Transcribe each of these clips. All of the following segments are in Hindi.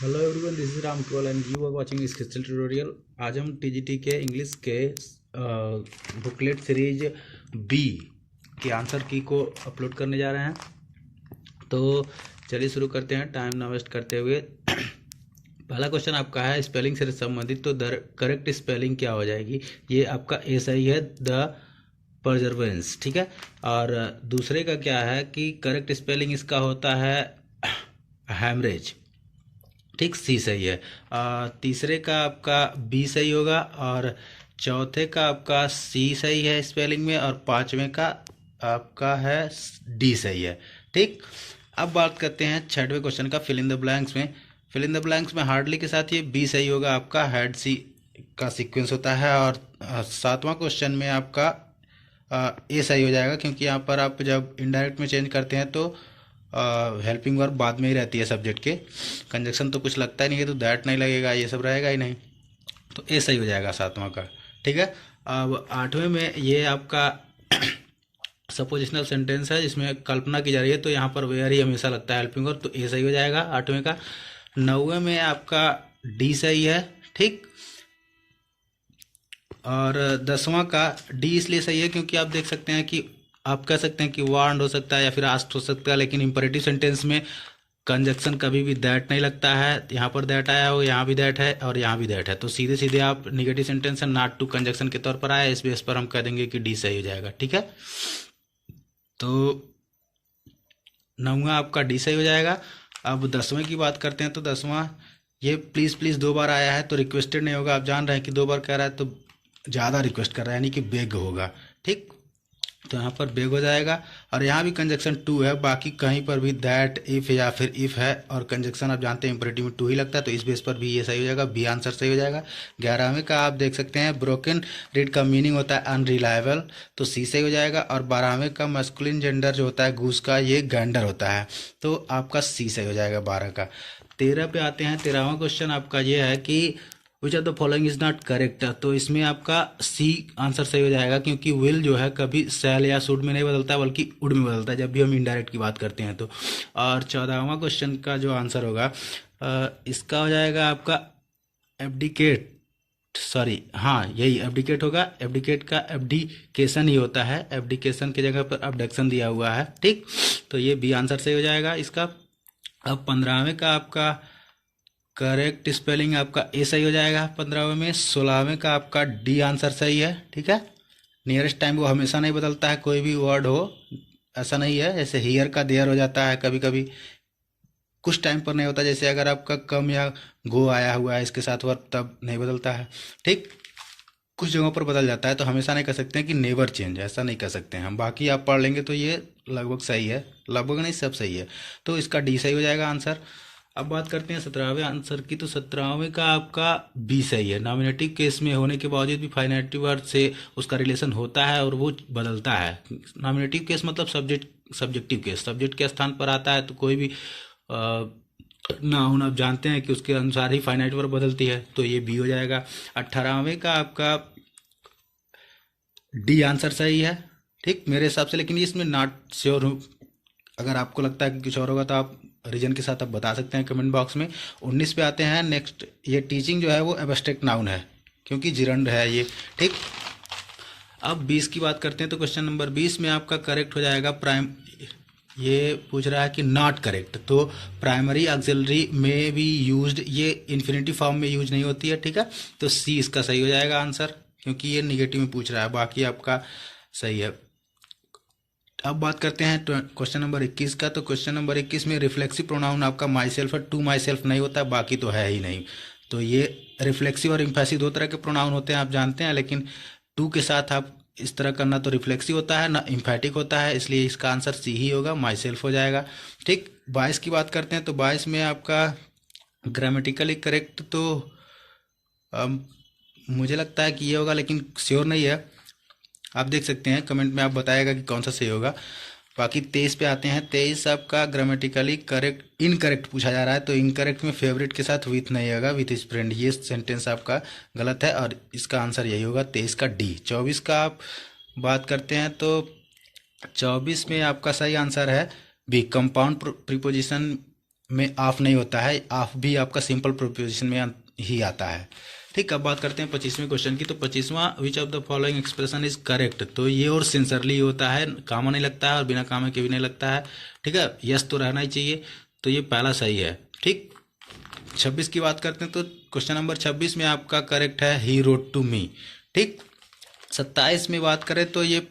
Hello everyone, this is Ram केवल एंड यू आर वाचिंग इस क्रिस्टल ट्यूटोरियल। आज हम टीजीटी के इंग्लिश के बुकलेट सीरीज बी के आंसर की को अपलोड करने जा रहे हैं। तो चलिए शुरू करते हैं टाइम ना वेस्ट करते हुए। पहला क्वेश्चन आपका है स्पेलिंग से संबंधित, तो द करेक्ट स्पेलिंग क्या हो जाएगी? ये आपका ए सही है, द परजर्वेंस, ठीक है। और दूसरे का क्या है कि करेक्ट स्पेलिंग इसका होता है हैमरेज, ठीक, सी सही है। तीसरे का आपका बी सही होगा, और चौथे का आपका सी सही है स्पेलिंग में, और पांचवें का आपका है डी सही है, ठीक। अब बात करते हैं छठवें क्वेश्चन का, फिल इन द ब्लैंक्स में। फिल इन द ब्लैंक्स में हार्डली के साथ ये बी सही होगा, आपका हेड सी का सीक्वेंस होता है। और सातवां क्वेश्चन में आपका ए सही हो जाएगा, क्योंकि यहाँ पर आप जब इनडायरेक्ट में चेंज करते हैं तो हेल्पिंग वर्ब बाद में ही रहती है सब्जेक्ट के। कंजक्शन तो कुछ लगता ही नहीं है, तो दैट नहीं लगेगा, ये सब रहेगा ही नहीं, तो ए सही हो जाएगा सातवां का, ठीक है। अब आठवें में ये आपका सपोजिशनल सेंटेंस है जिसमें कल्पना की जा रही है, तो यहाँ पर वेयर ही हमेशा लगता है हेल्पिंग वर्ब, तो ए सही हो जाएगा आठवें का। नौवें में आपका डी सही है, ठीक। और दसवां का डी इसलिए सही है क्योंकि आप देख सकते हैं कि आप कह सकते हैं कि वांड हो सकता है या फिर आस्ट हो सकता है, लेकिन इंपरेटिव सेंटेंस में कंजक्शन कभी भी दैट नहीं लगता है। यहाँ पर दैट आया हो, यहाँ भी दैट है और यहाँ भी दैट है, तो सीधे सीधे आप निगेटिव सेंटेंस है नॉट टू कंजक्शन के तौर पर आया, इस बेस पर हम कह देंगे कि डी सही हो जाएगा, ठीक है। तो नौवां आपका डी सही हो जाएगा। अब दसवें की बात करते हैं, तो दसवां ये प्लीज़ प्लीज़ दो बार आया है, तो रिक्वेस्टेड नहीं होगा। आप जान रहे हैं कि दो बार कह रहा है तो ज़्यादा रिक्वेस्ट कर रहा है, यानी कि बेग होगा, ठीक। तो यहाँ पर बेग हो जाएगा। और यहाँ भी कंजक्शन टू है, बाकी कहीं पर भी दैट, इफ या फिर इफ है, और कंजक्शन आप जानते हैं इंपरेटिव में टू ही लगता है, तो इस बेस पर भी ये सही हो जाएगा, बी आंसर सही हो जाएगा। 11वें का आप देख सकते हैं ब्रोकन रीड का मीनिंग होता है अनरिलायबल, तो सी सही हो जाएगा। और 12वें का मस्कुलिन जेंडर जो होता है गूस का, ये गैंडर होता है, तो आपका सी सही हो जाएगा 12 का। 13 पे आते हैं। 13वां क्वेश्चन आपका ये है कि विच of the following is not correct, तो इसमें आपका सी आंसर सही हो जाएगा, क्योंकि विल जो है कभी सेल या शुड में नहीं बदलता बल्कि उड में बदलता है जब भी हम इनडायरेक्ट की बात करते हैं तो। और 14वां क्वेश्चन का जो आंसर होगा इसका हो जाएगा आपका एब्डिकेट, सॉरी हाँ यही एब्डिकेट होगा। एब्डिकेट का एब्डिकेशन ही होता है, एब्डिकेशन की जगह पर अबडक्शन दिया हुआ है, ठीक। तो ये बी आंसर सही हो जाएगा इसका। अब 15वें का आपका करेक्ट स्पेलिंग आपका ए सही हो जाएगा 15वें में। 16वें का आपका डी आंसर सही है, ठीक है। नियरेस्ट टाइम वो हमेशा नहीं बदलता है, कोई भी वर्ड हो ऐसा नहीं है, जैसे हियर का देयर हो जाता है कभी कभी, कुछ टाइम पर नहीं होता, जैसे अगर आपका कम या गो आया हुआ है इसके साथ वर्ड तब नहीं बदलता है, ठीक। कुछ जगहों पर बदल जाता है, तो हमेशा नहीं कह सकते हैं कि नेवर चेंज, ऐसा नहीं कह सकते हैं हम। बाकी आप पढ़ लेंगे तो ये लगभग सही है, लगभग नहीं सब सही है, तो इसका डी सही हो जाएगा आंसर। अब बात करते हैं 17वें आंसर की, तो 17वें का आपका बी सही है। नॉमिनेटिव केस में होने के बावजूद भी फाइनेटिव वर्ड से उसका रिलेशन होता है और वो बदलता है। नॉमिनेटिव केस मतलब सब्जेक्टिव केस, सब्जेक्ट के स्थान पर आता है, तो कोई भी नाउन आप जानते हैं कि उसके अनुसार ही फाइनाइट वर्ब बदलती है, तो ये बी हो जाएगा। 18वें का आपका डी आंसर सही है, ठीक मेरे हिसाब से, लेकिन इसमें नॉट श्योर हूँ, अगर आपको लगता है कि कुछ और होगा तो आप रीजन के साथ आप बता सकते हैं कमेंट बॉक्स में। 19 पे आते हैं नेक्स्ट, ये टीचिंग जो है वो एब्स्ट्रैक्ट नाउन है क्योंकि जिरंड है ये, ठीक। अब 20 की बात करते हैं, तो क्वेश्चन नंबर 20 में आपका करेक्ट हो जाएगा प्राइम, ये पूछ रहा है कि नॉट करेक्ट, तो प्राइमरी ऑक्सिलरी में भी यूज्ड, ये इन्फिनिटी फॉर्म में यूज नहीं होती है, ठीक है। तो सी इसका सही हो जाएगा आंसर, क्योंकि ये निगेटिव में पूछ रहा है, बाकी आपका सही है। अब बात करते हैं क्वेश्चन नंबर 21 का, तो क्वेश्चन नंबर 21 में रिफ्लेक्सिव प्रोनाउन आपका माई सेल्फ है, टू माई सेल्फ नहीं होता, बाकी तो है ही नहीं। तो ये रिफ्लेक्सिव और इम्फेसिव दो तरह के प्रोनाउन होते हैं आप जानते हैं, लेकिन टू के साथ आप इस तरह करना तो रिफ्लेक्सिव होता है ना इम्फेटिक होता है, इसलिए इसका आंसर सी ही होगा, माई सेल्फ हो जाएगा, ठीक। 22 की बात करते हैं, तो 22 में आपका ग्रामेटिकली करेक्ट, तो मुझे लगता है कि ये होगा, लेकिन श्योर नहीं है, आप देख सकते हैं कमेंट में, आप बताएगा कि कौन सा सही होगा। बाकी 23 पे आते हैं। 23 आपका ग्रामेटिकली करेक्ट इनकरेक्ट पूछा जा रहा है, तो इनकरेक्ट में फेवरेट के साथ विथ नहीं होगा, विथ इज फ्रेंड, ये सेंटेंस आपका गलत है और इसका आंसर यही होगा 23 का डी। 24 का आप बात करते हैं, तो 24 में आपका सही आंसर है बी, कंपाउंड प्रीपोजिशन में ऑफ नहीं होता है, ऑफ भी आपका सिंपल प्रोपोजिशन में ही आता है। ठीक, अब बात करते हैं 25वें क्वेश्चन की। तो 25वां, which of the following expression is correct. तो ये और सिंसरली होता है, कामा नहीं लगता है और बिना कामा के भी नहीं लगता है। ठीक है, यस तो रहना ही चाहिए, तो ये पहला सही है। ठीक, 26 की बात करते हैं तो क्वेश्चन नंबर 26 में आपका करेक्ट है ही रोट टू मी। ठीक, 27 में बात करें तो ये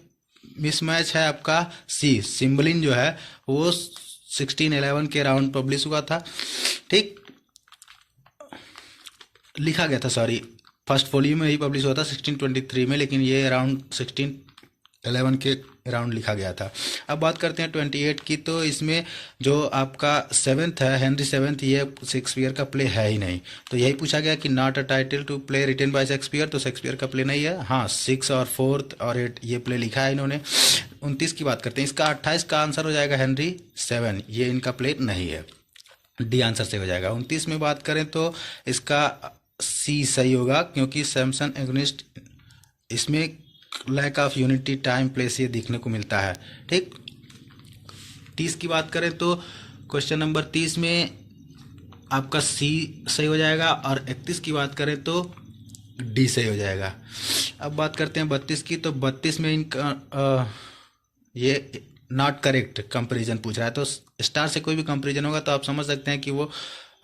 मिसमैच है आपका सी, सिम्बलिन जो है वो 1611 के अराउंड पब्लिश हुआ था। ठीक, लिखा गया था, सॉरी, फर्स्ट वॉल्यूम में ही पब्लिश हुआ था 1623 में, लेकिन ये अराउंड 1611 के अराउंड लिखा गया था। अब बात करते हैं 28 की। तो इसमें जो आपका 7th है, हेनरी 7th, ये शेक्सपियर का प्ले है ही नहीं। तो यही पूछा गया कि not a title to play written by Shakespeare, तो शेक्सपियर का प्ले नहीं है। हाँ, 6 और 4th और 8 ये प्ले लिखा है इन्होंने। 29 की बात करते हैं, इसका 28 का आंसर हो जाएगा हेनरी 7, ये इनका प्ले नहीं है, डी आंसर से हो जाएगा। 29 में बात करें तो इसका सी सही होगा, क्योंकि सैमसन एग्निस्ट, इसमें lack of unity time place ये देखने को मिलता है। ठीक, 30 की बात करें तो क्वेश्चन नंबर 30 में आपका सी सही हो जाएगा, और 31 की बात करें तो डी सही हो जाएगा। अब बात करते हैं 32 की। तो 32 में इनका ये नॉट करेक्ट कंपैरिजन पूछ रहा है। तो स्टार से कोई भी कंपैरिजन होगा तो आप समझ सकते हैं कि वो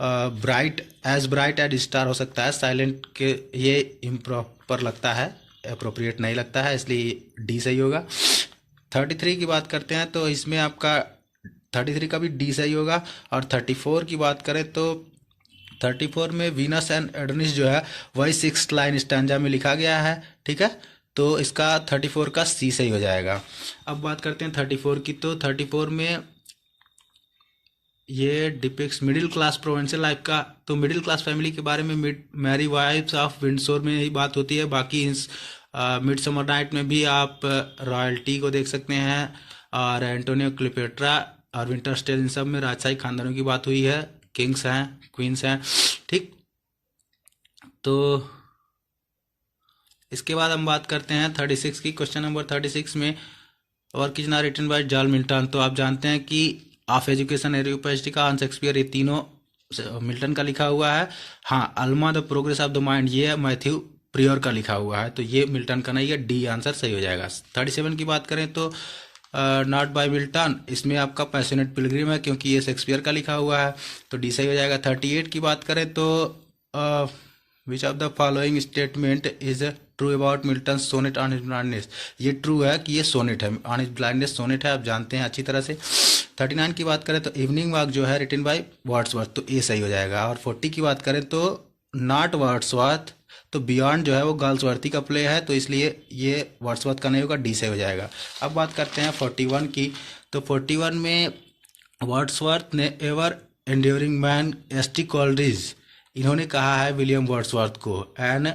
ब्राइट एज स्टार हो सकता है, साइलेंट के ये इम्प्रॉपर लगता है, अप्रोप्रिएट नहीं लगता है, इसलिए डी सही होगा। 33 की बात करते हैं तो इसमें आपका 33 का भी डी सही होगा। और 34 की बात करें तो 34 में वीनस एंड एडोनिस जो है वही 6th लाइन स्टैंजा में लिखा गया है। ठीक है, तो इसका 34 का सी सही हो जाएगा। अब बात करते हैं 34 की। तो 34 में ये depicts middle class provincial life का, तो मिडिल क्लास फैमिली के बारे में मैरी वाइफ्स ऑफ विंडसोर में ही बात होती है। बाकी इस मिड समर नाइट में भी आप रॉयल्टी को देख सकते हैं, और एंटोनियो क्लियोपेट्रा और विंटर स्टेल, इन सब में राजशाही खानदानों की बात हुई है, किंग्स हैं, क्वींस हैं। ठीक, तो इसके बाद हम बात करते हैं 36 की। क्वेश्चन नंबर 36 में work is not written by John Milton. तो आप जानते हैं कि of education, Areopagitica, on Shakespeare, ये तीनों मिल्टन का लिखा हुआ है। हाँ, Alma the progress of the mind ये मैथ्यू प्रियर का लिखा हुआ है, तो ये मिल्टन का नहीं है, डी आंसर सही हो जाएगा। 37 की बात करें तो नॉट बाय मिल्टन, इसमें आपका पैशनेट पिलग्रिम है, क्योंकि ये शेक्सपियर का लिखा हुआ है, तो डी सही हो जाएगा। 38 की बात करें तो which of the following statement is true about Milton sonnet on his blindness. ये ट्रू है कि ये सोनेट है, ऑन हिज ब्लाइंडनेस सोनेट है, आप जानते हैं अच्छी तरह से। 39 की बात करें तो इवनिंग वॉक जो है रिटन बाय वर्ड्सवर्थ, तो ए सही हो जाएगा। और 40 की बात करें तो नॉट वर्ड्सवर्थ, तो बियॉन्ड जो है वो गर्ल्सवर्थी का प्ले है, तो इसलिए ये वर्ड्सवर्थ का नहीं होगा, डी सही हो जाएगा। अब बात करते हैं 41 की। तो 41 में वर्ड्सवर्थ ने ever enduring man ST. Coleridge, इन्होंने कहा है विलियम वर्ड्सवर्थ को एन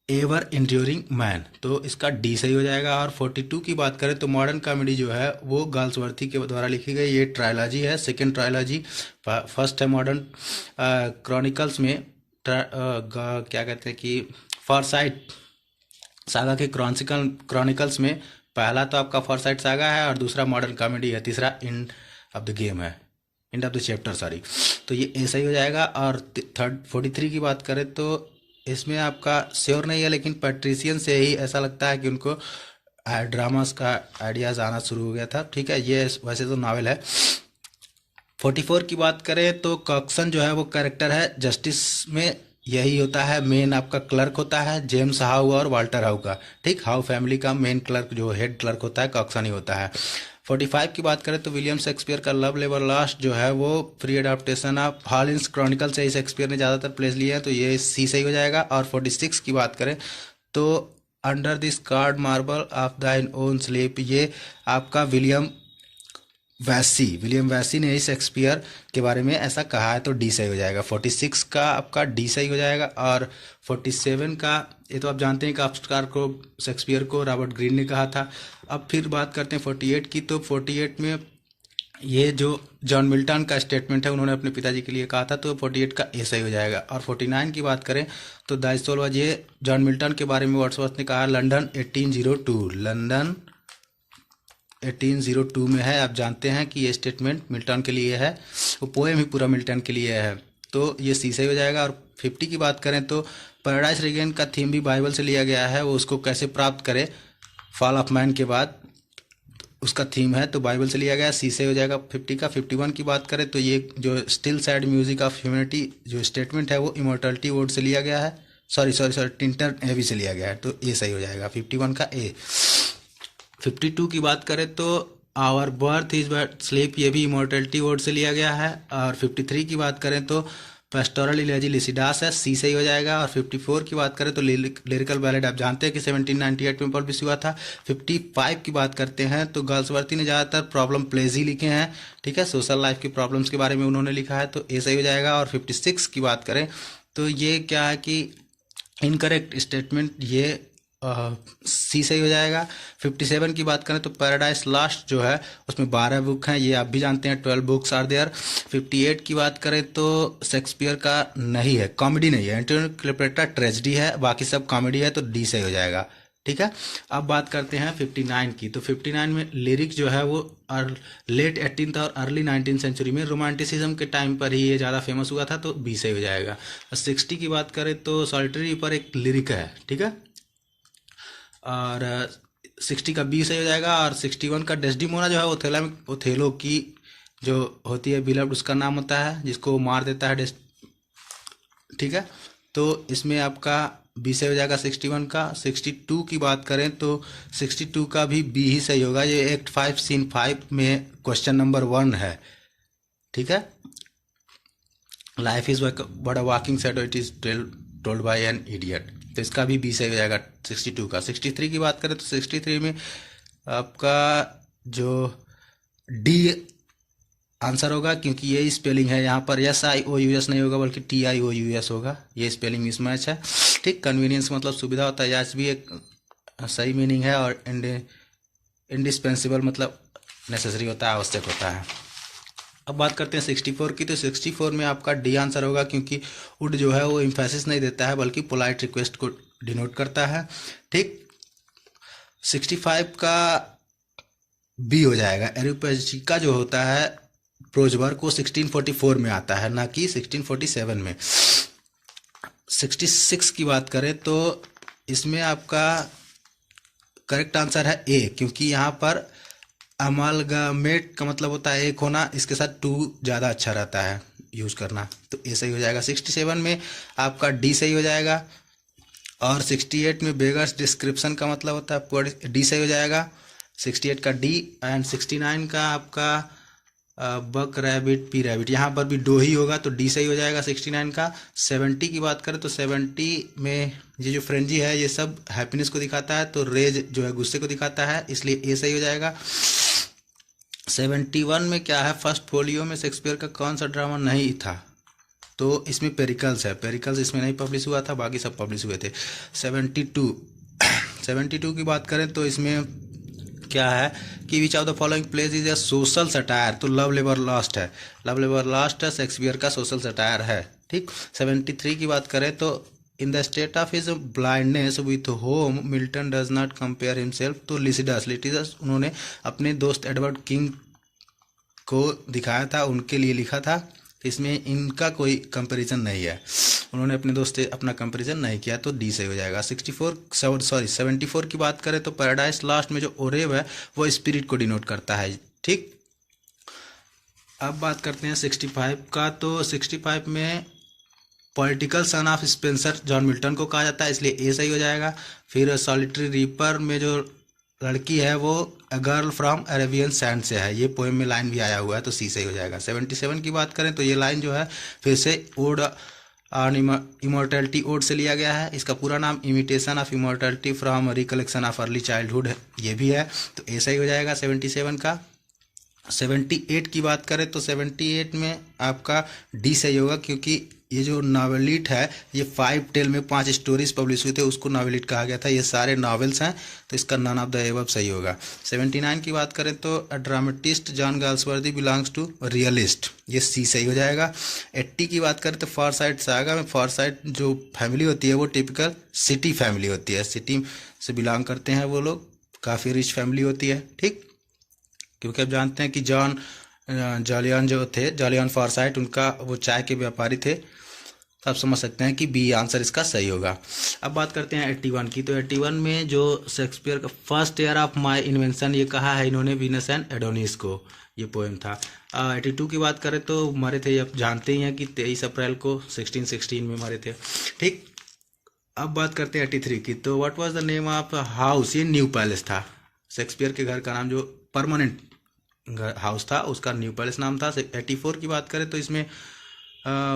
एवर एंड्योरिंग मैन, तो इसका डी सही हो जाएगा। और 42 की बात करें तो मॉडर्न कॉमेडी जो है वो गर्ल्सवर्थी के द्वारा लिखी गई, ये ट्रायलॉजी है, सेकेंड ट्रायलॉजी। फर्स्ट है मॉडर्न क्रॉनिकल्स में क्या कहते हैं कि फॉरसाइट सागा के क्रॉनिकल्स में पहला तो आपका फॉरसाइट सागा है, और दूसरा मॉडर्न कॉमेडी है, तीसरा एंड ऑफ द गेम है, end of the chapter, sorry, तो ये ए सही हो जाएगा। और 43 की बात करें तो इसमें आपका श्योर नहीं है, लेकिन पैट्रिशियन से ही ऐसा लगता है कि उनको ड्रामास का आइडियाज़ आना शुरू हो गया था। ठीक है, ये वैसे तो नावल है। 44 की बात करें तो कॉक्सन जो है वो कैरेक्टर है, जस्टिस में यही होता है, मेन आपका क्लर्क होता है, जेम्स हाउ और वाल्टर हाउ का। ठीक, हाउ फैमिली का मेन क्लर्क जो हेड क्लर्क होता है कॉक्सन ही होता है। 45 की बात करें तो विलियम शेक्सपियर का लव लेबर लॉस्ट जो है वो फ्री अडाप्टेशन ऑफ हॉलिन्स क्रॉनिकल से ही शेक्सपियर ने ज़्यादातर प्लेस लिए हैं, तो ये सी सही हो जाएगा। और 46 की बात करें तो under this card marble of दाइन ओन स्लीप, ये आपका विलियम वैसी ने ही शेक्सपियर के बारे में ऐसा कहा है, तो डी सही हो जाएगा। 46 का आपका डी सही हो जाएगा। और 47 का, ये तो आप जानते हैं कि ऑब्स्टार को शेक्सपियर को रॉबर्ट ग्रीन ने कहा था। अब फिर बात करते हैं 48 की। तो 48 में ये जो जॉन मिल्टन का स्टेटमेंट है, उन्होंने अपने पिताजी के लिए कहा था, तो 48 का ए सही हो जाएगा। और 49 की बात करें तो द सोल वाज, ये जॉन मिल्टन के बारे में वर्ड्सवर्थ ने कहा लंदन 1802, लंदन 1802 में है। आप जानते हैं कि ये स्टेटमेंट मिल्टन के लिए है, वो पोएम ही पूरा मिल्टन के लिए है, तो ये सी सही हो जाएगा। और 50 की बात करें तो पैराडाइज रिगेन का थीम भी बाइबल से लिया गया है, वो उसको कैसे प्राप्त करे फॉल ऑफ मैन के बाद, उसका थीम है, तो बाइबल से लिया गया, सी से हो जाएगा 50 का। 51 की बात करें तो ये जो still sad music of humanity जो स्टेटमेंट है वो इमोर्टलिटी वर्ड से लिया गया है, सॉरी टिंटर एवी से लिया गया है, तो ये सही हो जाएगा 51 का ए। 52 की बात करें तो our birth is but sleep, ये भी इमोर्टलिटी वर्ड से लिया गया है। और 53 की बात करें तो पेस्टोरल इलेजी लिसिडास है, सी सही हो जाएगा। और 54 की बात करें तो लिरिकल बैलेड आप जानते हैं कि 1798 में पब्लिश हुआ था। 55 की बात करते हैं तो गर्ल्सवर्थी ने ज़्यादातर प्रॉब्लम प्लेज ही लिखे हैं, ठीक है, सोशल लाइफ की प्रॉब्लम्स के बारे में उन्होंने लिखा है, तो ये सही हो जाएगा। और 56 की बात करें तो ये क्या है कि इनकरेक्ट स्टेटमेंट, ये सी सही हो जाएगा। 57 की बात करें तो पैराडाइज लास्ट जो है उसमें 12 बुक हैं, ये आप भी जानते हैं, 12 बुक्स आर देयर। 58 की बात करें तो शेक्सपियर का नहीं है, कॉमेडी नहीं है, एंटोनियो क्लेओपेट्रा ट्रेजेडी है, बाकी सब कॉमेडी है, तो डी सही हो जाएगा, ठीक है। अब बात करते हैं 59 की, तो 59 में लिरिक जो है वो लेट 18th और अर्ली 19th सेंचुरी में रोमांटिसिज्म के टाइम पर ही ये ज़्यादा फेमस हुआ था, तो बी सही हो जाएगा। 60 की बात करें तो सॉलिटरी पर एक लिरिक है, ठीक है, और 60 का बी सही हो जाएगा। और 61 का डेस्डिमोना जो है ओथेलो की जो होती है बिलव्ड, उसका नाम होता है जिसको मार देता है ठीक है, तो इसमें आपका बी सही हो जाएगा 61 का। 62 की बात करें तो 62 का भी बी ही सही होगा, ये एक्ट 5 सीन 5 में क्वेश्चन नंबर 1 है, ठीक है। Life is but a walking shadow, it is told by an idiot, तो इसका भी बी सही हो जाएगा 62 का। 63 की बात करें तो 63 में आपका जो डी आंसर होगा, क्योंकि ये स्पेलिंग है यहाँ पर SIOUS नहीं होगा बल्कि TIOUS होगा, ये स्पेलिंग मिसमैच है, ठीक। कन्वीनियंस मतलब सुविधा होता है, यस भी एक सही मीनिंग है। और इंडिस्पेंसिबल मतलब नेसेसरी होता है, आवश्यक होता है। अब बात करते हैं 64 की, तो 64 में आपका डी आंसर होगा, क्योंकि वुड जो है वो इम्फेसिस नहीं देता है बल्कि पोलाइट रिक्वेस्ट को डिनोट करता है, ठीक। 65 का बी हो जाएगा। एरुपेजिका जो होता है प्रोजवर्क को 1644 में आता है, ना कि 1647 में। 66 की बात करें तो इसमें आपका करेक्ट आंसर है ए, क्योंकि यहाँ पर अमालगामेट का मतलब होता है एक होना, इसके साथ टू ज़्यादा अच्छा रहता है यूज़ करना, तो ए सही हो जाएगा। 67 में आपका डी सही हो जाएगा। और 68 में बेगर्स डिस्क्रिप्शन का मतलब होता है डी सही हो जाएगा, 68 का डी। एंड 69 का आपका बक रैबिट पी रैबिट, यहाँ पर भी डो ही होगा, तो डी सही हो जाएगा 69 का। 70 की बात करें तो 70 में ये जो फ्रेंजी है ये सब हैप्पीनेस को दिखाता है, तो रेज जो है गुस्से को दिखाता है, इसलिए ए सही हो जाएगा। 71 में क्या है, फर्स्ट फोलियो में शेक्सपियर का कौन सा ड्रामा नहीं था, तो इसमें पेरिकल्स है, पेरिकल्स इसमें नहीं पब्लिश हुआ था, बाकी सब पब्लिश हुए थे। 72 की बात करें तो इसमें क्या है कि विच of the following pledge is a social satire, तो लव लेबर लॉस्ट है, लव लेबर लॉस्ट है शेक्सपियर का सोशल सटायर है, ठीक। 73 की बात करें तो in the state of his blindness with home Milton does not compare himself, तो लिसिडस उन्होंने अपने दोस्त एडवर्ड किंग को दिखाया था, उनके लिए लिखा था, इसमें इनका कोई कंपैरिजन नहीं है, उन्होंने अपने दोस्त से अपना कंपैरिजन नहीं किया, तो डी सही हो जाएगा। 74 की बात करें तो पैराडाइज लास्ट में जो ओरेव है वो स्पिरिट को डिनोट करता है, ठीक। अब बात करते हैं 65 का, तो 65 में political son of Spencer John Milton को कहा जाता है, इसलिए ए सही हो जाएगा। फिर सॉलिटरी रीपर में जो लड़की है वो a girl from Arabian sand से है, ये पोएम में लाइन भी आया हुआ है, तो सी सही हो जाएगा। 77 की बात करें तो ये लाइन जो है फिर से ओड ऑन इमोर्टलिटी ओड से लिया गया है, इसका पूरा नाम imitation of immortality from recollection of early childhood है, ये भी है, तो ए सही हो जाएगा 77 का। 78 की बात करें तो 78 में आपका डी सही होगा, क्योंकि ये जो नावेलिट है ये 5 टेल में 5 स्टोरीज पब्लिश हुए थे, उसको नावेलिट कहा गया था, ये सारे नावल्स हैं, तो इसका नन ऑफ द एबव सही होगा। 79 की बात करें तो a dramatist John Galsworthy belongs to realist, ये सी सही हो जाएगा। 80 की बात करें तो फारसाइट सागा में फारसाइट जो फैमिली होती है वो टिपिकल सिटी फैमिली होती है, सिटी से बिलोंग करते हैं वो लोग, काफ़ी रिच फैमिली होती है, ठीक। क्योंकि आप जानते हैं कि जॉन जॉलियन जो थे, जॉलियन फॉरसाइट, उनका वो चाय के व्यापारी थे। तो आप समझ सकते हैं कि बी आंसर इसका सही होगा। अब बात करते हैं 81 की। तो 81 में जो शेक्सपियर का first year of my invention ये कहा है इन्होंने वीनस एंड एडोनिस को, ये पोएम था। 82 की बात करें तो मरे थे, आप जानते ही हैं कि 23 अप्रैल को 1616 में मरे थे। ठीक, अब बात करते हैं 83 की। तो what was the name of house, ये न्यू पैलेस था। शेक्सपियर के घर का नाम जो परमानेंट हाउस था उसका न्यू पैलेस नाम था। 84 की बात करें तो इसमें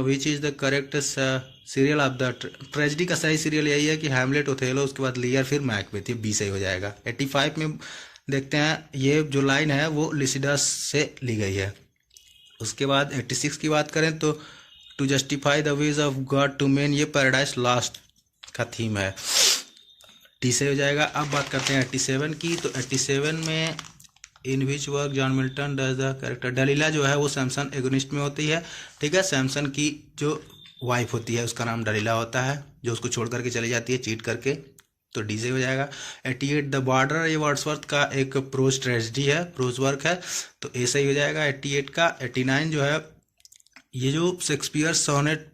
which is the correct serial of the tragedy का सही सीरियल यही है कि हैमलेट, ओथेलो, उसके बाद लियर, फिर मैकबेथ, ये बी सही हो जाएगा। 85 में देखते हैं, ये जो लाइन है वो लिसिडस से ली गई है। उसके बाद 86 की बात करें तो to justify the ways of God to man, ये पैराडाइज लॉस्ट का थीम है, टी से हो जाएगा। अब बात करते हैं 87 की। तो 87 में in which work John Milton does the character, Delilah जो है वो सैमसन एगोनिस्ट में होती है। ठीक है, सैमसन की जो वाइफ होती है उसका नाम डलीला होता है, जो उसको छोड़ करके चली जाती है चीट करके, तो डी से हो जाएगा। 88 द बॉर्डर, ये वर्ड्सवर्थ का एक प्रोज ट्रेजेडी है, प्रोज वर्क है, तो ए सही हो जाएगा 88 का। 89 जो है ये जो शेक्सपियर सोनेट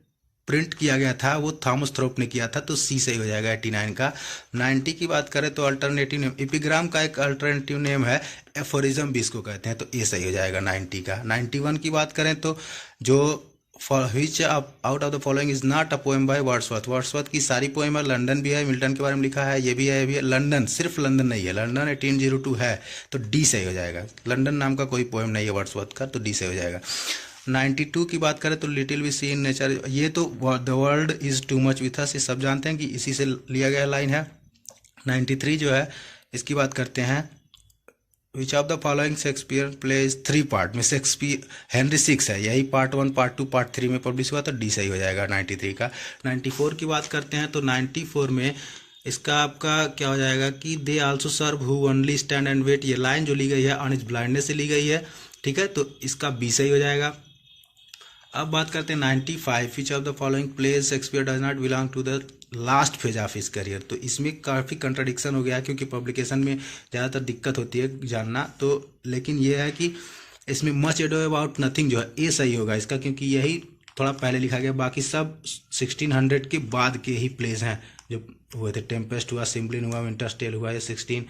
प्रिंट किया गया था वो थॉमस थ्रोप ने किया था, तो सी सही हो जाएगा 89 का। 90 की बात करें तो अल्टरनेटिव नेम, एपिग्राम का एक अल्टरनेटिव नेम है एफोरिज्म भी इसको कहते हैं, तो ए सही हो जाएगा 90 का। 91 की बात करें तो जो विच out of the following is not a poem by Wordsworth, Wordsworth की सारी पोएम है, लंदन भी है, मिल्टन के बारे में लिखा है, ये भी है, ये भी है। लंदन, सिर्फ लंदन नहीं है, लंदन 1802 है, तो डी सही हो जाएगा। लंदन नाम का कोई पोएम नहीं है वर्ड्सवर्थ का, तो डी सही हो जाएगा। 92 की बात करें तो little we see in nature, ये तो the world is too much with us, ये सब जानते हैं कि इसी से लिया गया लाइन है। 93 जो है इसकी बात करते हैं, which of the following Shakespeare plays 3 part में, शेक्सपियर हेनरी 6 है, यही पार्ट 1, पार्ट 2, पार्ट 3 में पब्लिश हुआ, तो डी सही हो जाएगा 93 का। 94 की बात करते हैं तो 94 में इसका आपका क्या हो जाएगा कि they also serve who only stand and wait, ये लाइन जो ली गई है ऑन हिज ब्लाइंडनेस से ली गई है। ठीक है, तो इसका बी सही हो जाएगा। अब बात करते हैं 95, which of the following plays Shakespeare does not belong to the last phase of his career, तो इसमें काफ़ी कंट्राडिक्शन हो गया क्योंकि पब्लिकेशन में ज़्यादातर दिक्कत होती है जानना, तो लेकिन ये है कि इसमें मच एडो अबाउट नथिंग जो है ए सही होगा इसका, क्योंकि यही थोड़ा पहले लिखा गया, बाकी सब 1600 के बाद के ही प्लेज हैं जो हुए थे। टेम्पेस्ट हुआ, सिम्बलिन हुआ, विंटर्स हुआ, ये 16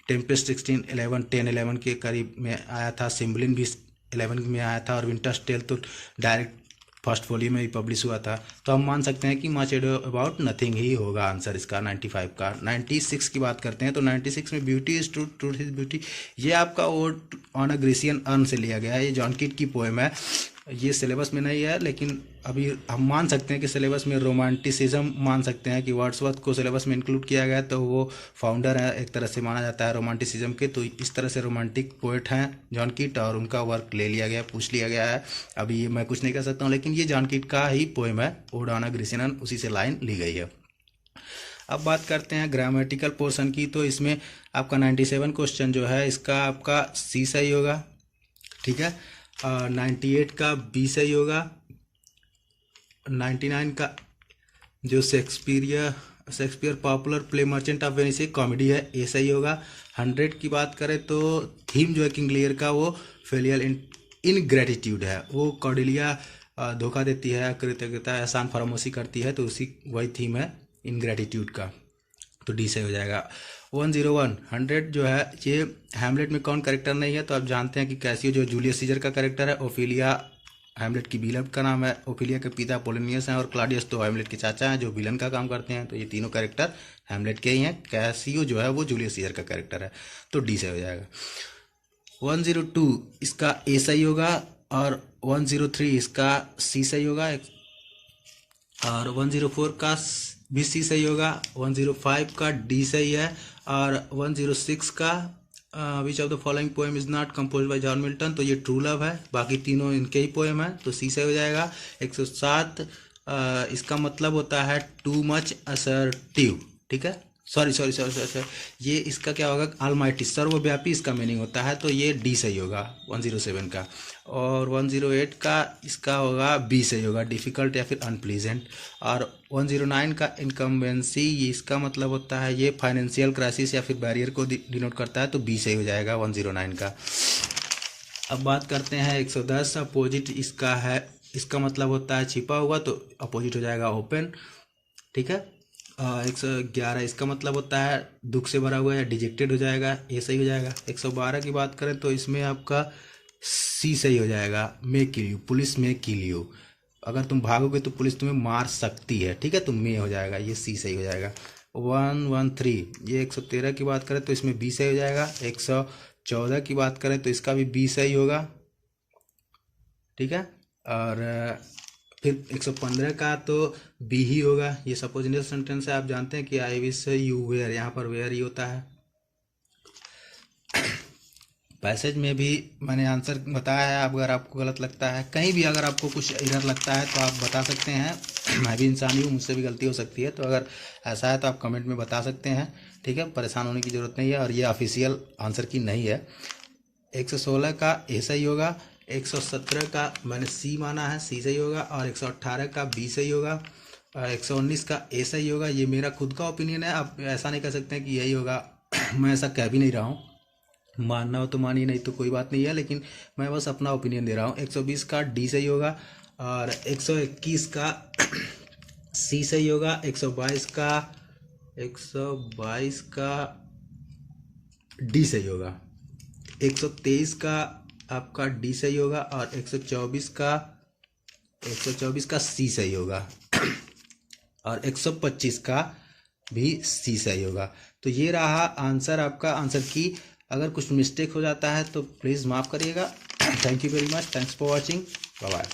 टेम्पेस्ट 16 11 10 11 के करीब में आया था, सिम्बलिन भी 11 में आया था, और विंटर्स टेल तो डायरेक्ट फर्स्ट वॉल्यूम में ही पब्लिश हुआ था। तो हम मान सकते हैं कि मच एडो अबाउट नथिंग ही होगा आंसर इसका 95 का। 96 की बात करते हैं तो 96 में beauty is truth, truth is beauty, ये आपका odd on a Grecian earn से लिया गया है, ये जॉन कीट की पोएम है। ये सिलेबस में नहीं है, लेकिन अभी हम मान सकते हैं कि सिलेबस में रोमांटिसिज्म मान सकते हैं कि वर्ड्सवर्थ को सिलेबस में इंक्लूड किया गया है, तो वो फाउंडर है एक तरह से माना जाता है रोमांटिसिज्म के, तो इस तरह से रोमांटिक पोएट हैं जॉन कीट, और उनका वर्क ले लिया गया, पूछ लिया गया है। अभी ये मैं कुछ नहीं कर सकता हूँ, लेकिन ये जॉन कीट का ही पोएम है, odd on a Grecian earn, उसी से लाइन ली गई है। अब बात करते हैं ग्रामेटिकल पोर्शन की, तो इसमें आपका 97 क्वेश्चन जो है इसका आपका सी सही होगा। ठीक है, 98 का बी सही होगा। 99 का जो Shakespeare popular play merchant of Venice comedy है, ए सही होगा। 100 की बात करें तो थीम जो है किंग लियर का वो फेलियर इन ग्रेटिट्यूड है, वो कॉर्डेलिया धोखा देती है, कृतज्ञता एहसान फरामोशी करती है, तो उसी वही थीम है इन ग्रेटिट्यूड का, तो डी सही हो जाएगा। 101 100 जो है ये हैमलेट में कौन कैरेक्टर नहीं है, तो आप जानते हैं कि कैसियो जो जूलियस सीजर का कैरेक्टर है, ओफिलिया हैमलेट की बिलव का नाम है, ओफिलिया के पिता पोलिनियस हैं, और क्लॉडियस तो हैमलेट के चाचा हैं जो विलन का काम करते हैं, तो ये तीनों कैरेक्टर हैमलेट के ही हैं। कैसियो जो है वो जूलियस सीजर का कैरेक्टर है, तो डी से हो जाएगा। 102 इसका ए सही होगा, और 103 इसका सी सही होगा, और 104 का भी सी सही होगा, 105 का डी सही है, और 106 का विच of the following poem is not compose bye John Milton, तो ये ट्रू लव है, बाकी तीनों इनके ही पोएम है, तो सी सही हो जाएगा। 107 इसका मतलब होता है टू मच असर्टिव। ठीक है, सॉरी, ये इसका क्या होगा, ऑलमाइटी, सर्वव्यापी इसका मीनिंग होता है, तो ये डी सही होगा 107 का। और 108 का इसका होगा बी सही होगा, डिफ़िकल्ट या फिर अनप्लीजेंट। और 109 का इनकम्बेंसी, इसका मतलब होता है ये फाइनेंशियल क्राइसिस या फिर बैरियर को डिनोट करता है, तो बी सही हो जाएगा 109 का। अब बात करते हैं 110 अपोजिट इसका है, इसका मतलब होता है छिपा हुआ, तो अपोजिट हो जाएगा ओपन। ठीक है। 111 इसका मतलब होता है दुख से भरा हुआ है, डिजेक्टेड हो जाएगा, ये सही हो जाएगा। 112 की बात करें तो इसमें आपका सी सही हो जाएगा, मे किल यू, पुलिस में किल यू, अगर तुम भागोगे तो पुलिस तुम्हें मार सकती है। ठीक है, तो मे हो जाएगा, ये सी सही हो जाएगा। 113 ये 113 की बात करें तो इसमें बी सही हो जाएगा। 114 की बात करें तो इसका भी बी सही होगा। ठीक है। और फिर 115 का तो बी ही होगा, ये सपोजिशनल सेंटेंस है, आप जानते हैं कि आई विश यू वेयर, यहाँ पर वेयर ही होता है। पैसेज में भी मैंने आंसर बताया है, अगर आपको गलत लगता है, कहीं भी अगर आपको कुछ एरर लगता है तो आप बता सकते हैं। मैं भी इंसान ही हूँ, मुझसे भी गलती हो सकती है, तो अगर ऐसा है तो आप कमेंट में बता सकते हैं। ठीक है, परेशान होने की ज़रूरत नहीं है, और ये ऑफिशियल आंसर की नहीं है। 116 का ए सही होगा, 117 का मैंने सी माना है, सी सही होगा, और 118 का बी सही होगा, और 119 का ए सही होगा। ये मेरा खुद का ओपिनियन है, आप ऐसा नहीं कह सकते हैं कि यही होगा। मैं ऐसा कह भी नहीं रहा हूँ, मानना हो तो मानिए, नहीं तो कोई बात नहीं है, लेकिन मैं बस अपना ओपिनियन दे रहा हूँ। 120 का डी सही होगा, और 121 का सी सही होगा। 122 का डी सही होगा। 123 का आपका डी सही होगा, और 124 का सी सही होगा, और 125 का भी सी सही होगा। तो ये रहा आंसर, आपका आंसर की। अगर कुछ मिस्टेक हो जाता है तो प्लीज़ माफ़ करिएगा। Thank you very much, thanks for watching, bye bye.